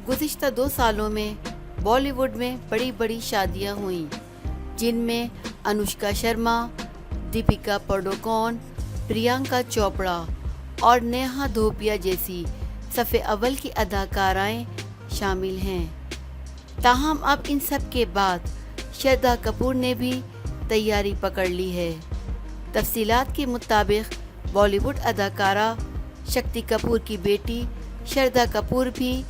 گزشتہ 2 سالوں میں بالی ووڈ میں بڑی بڑی شادیاں ہوئیں، جن میں انوشکا شرما، دیپیکا پاڈوکون، پریانکا چوپڑا اور نیہا دھوپیا جیسی صف اول کی اداکارائیں شامل ہیں۔ تاہم اب ان سب کے بعد شردا کپور نے بھی تیاری پکڑ لی ہے۔ تفصیلات کے مطابق بالی ووڈ اداکارہ شکتی کپور کی بیٹی شردا کپور بھی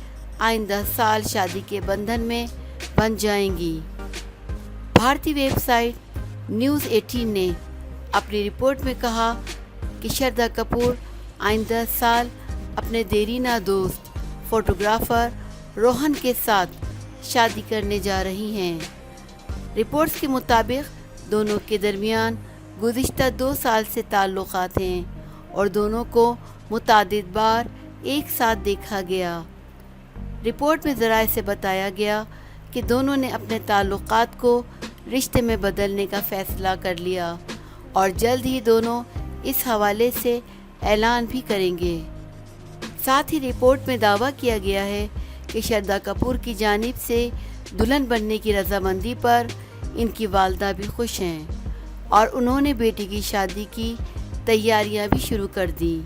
آئندہ سال شادی کے بندھن میں بندھ جائیں گی۔ بھارتی ویب سائٹ نیوز 18 نے اپنی رپورٹ میں کہا کہ شردا کپور آئندہ سال اپنے دیرینہ دوست فوٹوگرافر روہن کے ساتھ شادی کرنے جا رہی ہیں۔ رپورٹس کے مطابق دونوں کے درمیان گزشتہ 2 سال سے تعلقات ہیں اور دونوں کو متعدد بار ایک ساتھ دیکھا گیا۔ رپورٹ میں ذرائع سے بتایا گیا کہ دونوں نے اپنے تعلقات کو رشتے میں بدلنے کا فیصلہ کر لیا اور جلد ہی دونوں اس حوالے سے اعلان بھی کریں گے۔ ساتھ ہی رپورٹ میں دعویٰ کیا گیا ہے کہ شردا کپور کی جانب سے دلہن بننے کی رضامندی پر ان کی والدہ بھی خوش ہیں اور انہوں نے بیٹی کی شادی کی تیاریاں بھی شروع کر دیں۔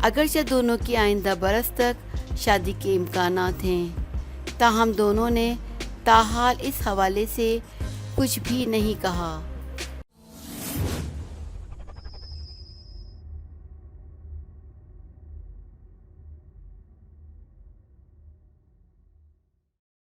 اگرچہ دونوں کی آئندہ برس تک شادی کے امکانات ہیں، تاہم دونوں نے تاحال اس حوالے سے کچھ بھی نہیں کہا۔